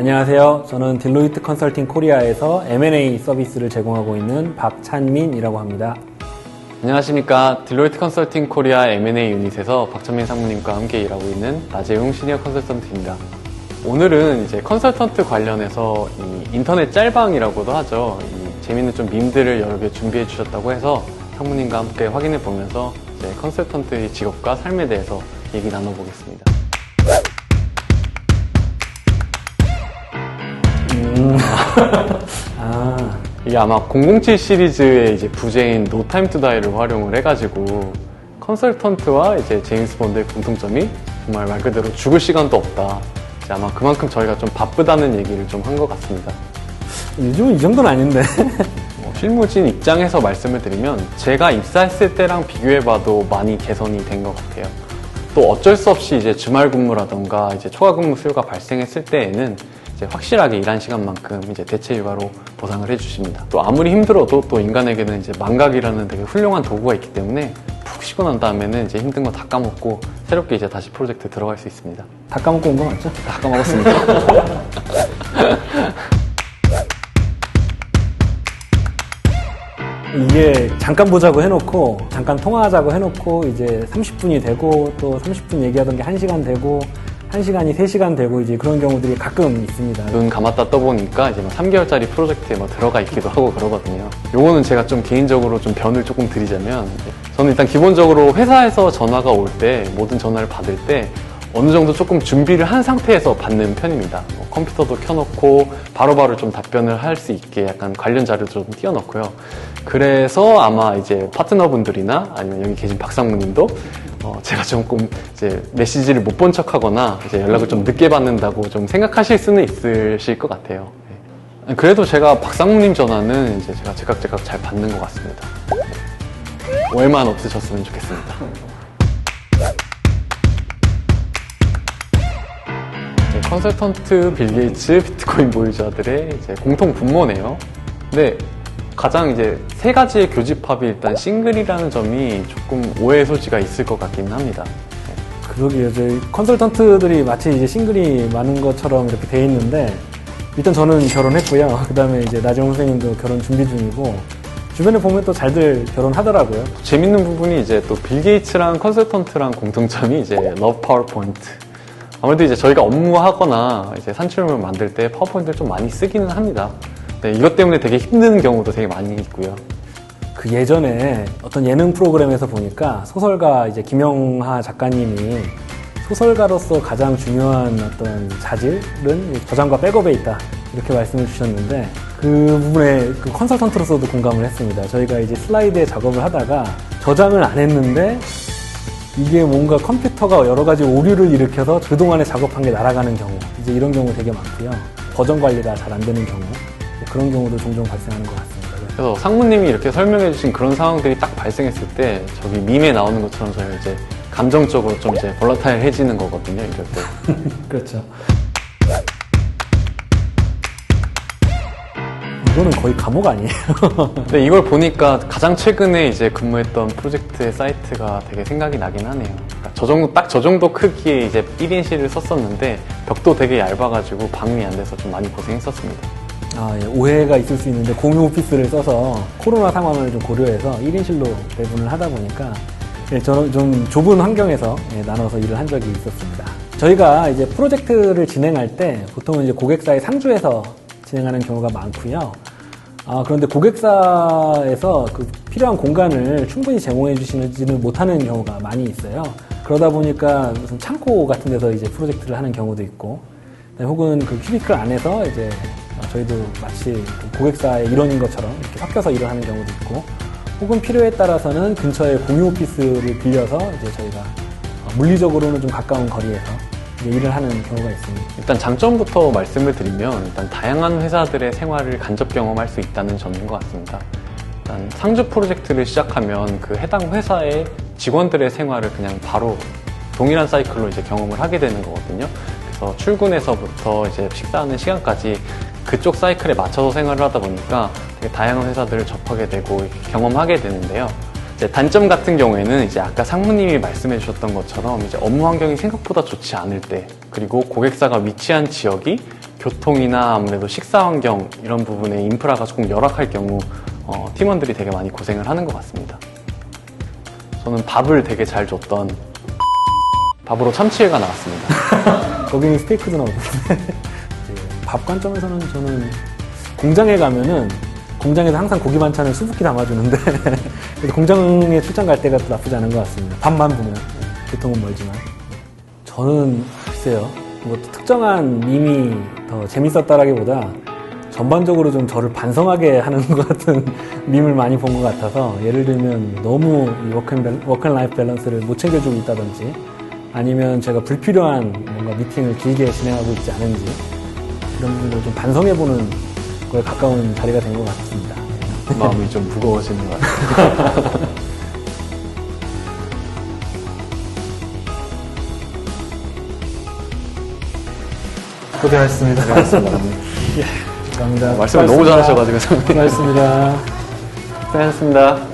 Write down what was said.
안녕하세요. 저는 딜로이트 컨설팅 코리아에서 M&A 서비스를 제공하고 있는 박찬민이라고 합니다. 안녕하십니까. 딜로이트 컨설팅 코리아 M&A 유닛에서 박찬민 상무님과 함께 일하고 있는 나재웅 시니어 컨설턴트입니다. 오늘은 이제 컨설턴트 관련해서 이 인터넷 짤방이라고도 하죠. 이 재밌는 좀 밈들을 여러 개 준비해 주셨다고 해서 상무님과 함께 확인해 보면서 이제 컨설턴트의 직업과 삶에 대해서 얘기 나눠보겠습니다. 이게 아마 007 시리즈의 이제 부제인 No Time to Die를 활용을 해가지고 컨설턴트와 이제 제임스 본드의 공통점이 정말 말 그대로 죽을 시간도 없다. 이제 아마 그만큼 저희가 좀 바쁘다는 얘기를 좀 한 것 같습니다. 요즘은 이 정도는 아닌데. 실무진 입장에서 말씀을 드리면 제가 입사했을 때랑 비교해봐도 많이 개선이 된 것 같아요. 또 어쩔 수 없이 이제 주말 근무라던가 이제 초과 근무 수요가 발생했을 때에는 이제 확실하게 일한 시간만큼 이제 대체 휴가로 보상을 해주십니다. 또 아무리 힘들어도 또 인간에게는 이제 망각이라는 되게 훌륭한 도구가 있기 때문에 푹 쉬고 난 다음에는 이제 힘든 거 다 까먹고 새롭게 이제 다시 프로젝트 들어갈 수 있습니다. 다 까먹고 온 거 맞죠? 다 까먹었습니다. 이게 잠깐 보자고 해놓고 잠깐 통화하자고 해놓고 이제 30분이 되고 또 30분 얘기하던 게 1시간 되고 1시간이 3시간 되고 이제 그런 경우들이 가끔 있습니다. 눈 감았다 떠보니까 이제 3개월짜리 프로젝트에 들어가 있기도 하고 그러거든요. 요거는 제가 좀 개인적으로 좀 변을 조금 드리자면 저는 일단 기본적으로 회사에서 전화가 올 때 모든 전화를 받을 때 어느 정도 조금 준비를 한 상태에서 받는 편입니다. 컴퓨터도 켜놓고 바로바로 좀 답변을 할 수 있게 약간 관련 자료도 좀 띄워놓고요. 그래서 아마 이제 파트너분들이나 아니면 여기 계신 박상무님도 제가 조금 이제 메시지를 못 본 척하거나 이제 연락을 좀 늦게 받는다고 좀 생각하실 수는 있으실 것 같아요. 그래도 제가 박상무님 전화는 이제 제가 제각제각 잘 받는 것 같습니다. 오해만 없으셨으면 좋겠습니다. 컨설턴트, 빌 게이츠, 비트코인 보유자들의 이제 공통 분모네요. 근데 가장 이제 세 가지의 교집합이 일단 싱글이라는 점이 조금 오해의 소지가 있을 것 같기는 합니다. 그러게요. 저희 컨설턴트들이 마치 이제 싱글이 많은 것처럼 이렇게 돼 있는데 일단 저는 결혼했고요. 그 다음에 이제 나재홍 선생님도 결혼 준비 중이고 주변에 보면 또 잘들 결혼하더라고요. 재밌는 부분이 이제 또 빌 게이츠랑 컨설턴트랑 공통점이 이제 러브 파워포인트. 아무래도 이제 저희가 업무하거나 이제 산출물 만들 때 파워포인트를 좀 많이 쓰기는 합니다. 네, 이것 때문에 되게 힘든 경우도 되게 많이 있고요. 그 예전에 어떤 예능 프로그램에서 보니까 소설가 이제 김영하 작가님이 소설가로서 가장 중요한 어떤 자질은 저장과 백업에 있다 이렇게 말씀을 주셨는데 그 부분에 그 컨설턴트로서도 공감을 했습니다. 저희가 이제 슬라이드에 작업을 하다가 저장을 안 했는데 이게 뭔가 컴퓨터가 여러 가지 오류를 일으켜서 그동안에 작업한 게 날아가는 경우 이제 이런 경우 되게 많고요. 버전 관리가 잘 안 되는 경우 그런 경우도 종종 발생하는 것 같습니다. 그래서 상무님이 이렇게 설명해 주신 그런 상황들이 딱 발생했을 때 저기 밈에 나오는 것처럼 저희가 이제 감정적으로 좀 이제 볼라타일해지는 거거든요. 이럴 때. 그렇죠. 이거는 거의 감옥 아니에요? 근데 이걸 보니까 가장 최근에 이제 근무했던 프로젝트의 사이트가 되게 생각이 나긴 하네요. 그러니까 딱 저 정도 크기의 이제 1인실을 썼었는데 벽도 되게 얇아가지고 방음이 안 돼서 좀 많이 고생했었습니다. 예, 오해가 있을 수 있는데 공유 오피스를 써서 코로나 상황을 좀 고려해서 1인실로 배분을 하다 보니까 저는 좀 좁은 환경에서 나눠서 일을 한 적이 있었습니다. 저희가 이제 프로젝트를 진행할 때 보통은 이제 고객사의 상주에서 진행하는 경우가 많고요. 그런데 고객사에서 그 필요한 공간을 충분히 제공해 주시지는 못하는 경우가 많이 있어요. 그러다 보니까 무슨 창고 같은 데서 이제 프로젝트를 하는 경우도 있고, 혹은 그 큐비클 안에서 이제 저희도 마치 고객사의 일원인 것처럼 이렇게 섞여서 일을 하는 경우도 있고, 혹은 필요에 따라서는 근처에 공유 오피스를 빌려서 이제 저희가 물리적으로는 좀 가까운 거리에서 이제 일을 하는 경우가 있습니다. 일단 장점부터 말씀을 드리면 일단 다양한 회사들의 생활을 간접 경험할 수 있다는 점인 것 같습니다. 일단 상주 프로젝트를 시작하면 그 해당 회사의 직원들의 생활을 그냥 바로 동일한 사이클로 이제 경험을 하게 되는 거거든요. 그래서 출근해서부터 이제 식사하는 시간까지 그쪽 사이클에 맞춰서 생활을 하다 보니까 되게 다양한 회사들을 접하게 되고 경험하게 되는데요. 이제 단점 같은 경우에는 이제 아까 상무님이 말씀해 주셨던 것처럼 이제 업무 환경이 생각보다 좋지 않을 때, 그리고 고객사가 위치한 지역이 교통이나 아무래도 식사 환경 이런 부분에 인프라가 조금 열악할 경우 팀원들이 되게 많이 고생을 하는 것 같습니다. 저는 밥을 되게 잘 줬던 밥으로 참치회가 나왔습니다. 거기는 스테이크도 나오던데. 밥 관점에서는 저는 공장에 가면은 공장에서 항상 고기 반찬을 수북히 담아주는데 그래서 공장에 출장 갈 때가 또 나쁘지 않은 것 같습니다. 밥만 보면 교통은 멀지만 저는 글쎄요 뭐 특정한 밈이 더 재밌었다라기보다 전반적으로 좀 저를 반성하게 하는 것 같은 밈을 많이 본 것 같아서 예를 들면 너무 이 워크앤라이프 밸런스를 못 챙겨주고 있다든지 아니면 제가 불필요한 뭔가 미팅을 길게 진행하고 있지 않은지 이런 부분을 좀 반성해보는 거에 가까운 자리가 된 것 같습니다. 마음이 좀 무거워지는 것 같아요. 고생하셨습니다. 고생하셨습니다. 감사합니다. 말씀을 너무 잘하셔가지고. 고맙습니다. 고생하셨습니다.